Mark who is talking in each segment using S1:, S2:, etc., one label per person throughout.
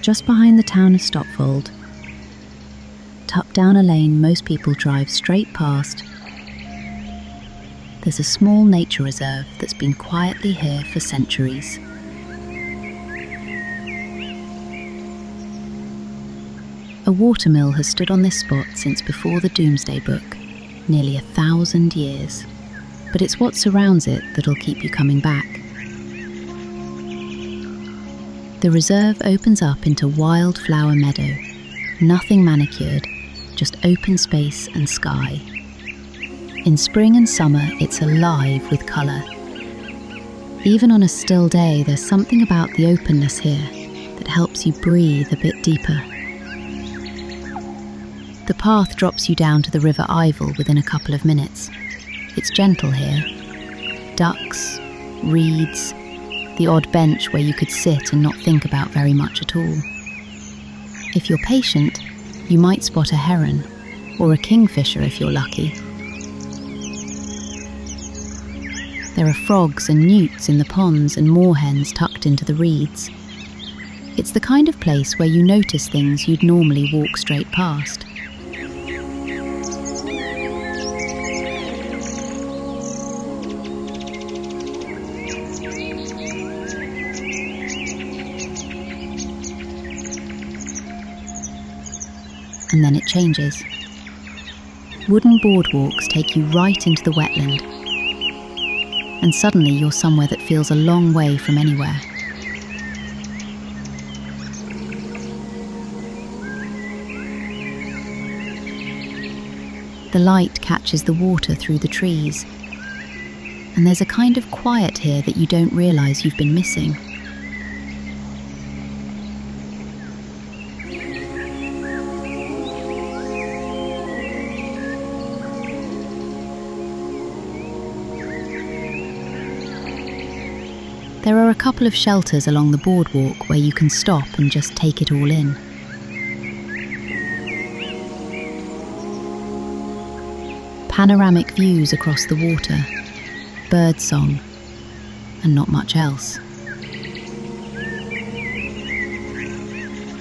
S1: just behind the town of Stotfold. Tucked down a lane most people drive straight past, there's a small nature reserve that's been quietly here for centuries. A watermill has stood on this spot since before the Doomsday Book, nearly 1,000 years. But it's what surrounds it that'll keep you coming back. The reserve opens up into wildflower meadow, nothing manicured, just open space and sky. In spring and summer, it's alive with colour. Even on a still day, there's something about the openness here that helps you breathe a bit deeper. The path drops you down to the river Ivel within a couple of minutes. It's gentle here. Ducks, reeds, the odd bench where you could sit and not think about very much at all. If you're patient, you might spot a heron, or a kingfisher if you're lucky. There are frogs and newts in the ponds and moorhens tucked into the reeds. It's the kind of place where you notice things you'd normally walk straight past. And then it changes. Wooden boardwalks take you right into the wetland, and suddenly you're somewhere that feels a long way from anywhere. The light catches the water through the trees, and there's a kind of quiet here that you don't realise you've been missing. There are a couple of shelters along the boardwalk where you can stop and just take it all in. Panoramic views across the water, birdsong, and not much else.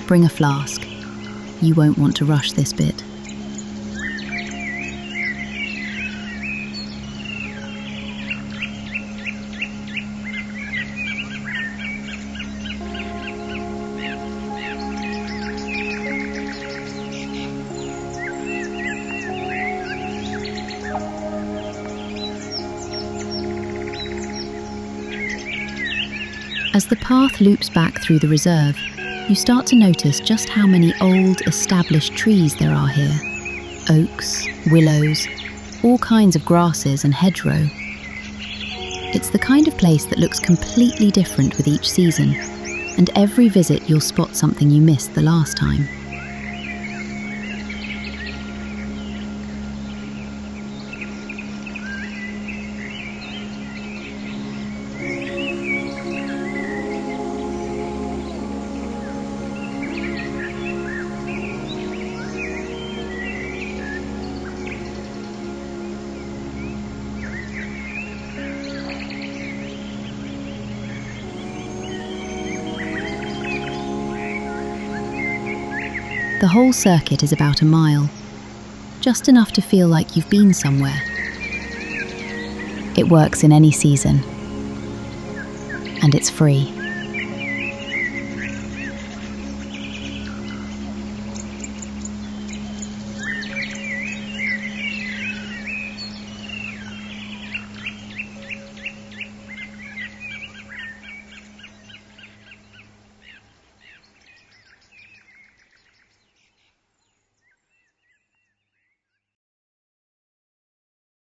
S1: Bring a flask. You won't want to rush this bit. As the path loops back through the reserve, you start to notice just how many old, established trees there are here. Oaks, willows, all kinds of grasses and hedgerow. It's the kind of place that looks completely different with each season, and every visit you'll spot something you missed the last time. The whole circuit is about a mile, just enough to feel like you've been somewhere. It works in any season, and it's free.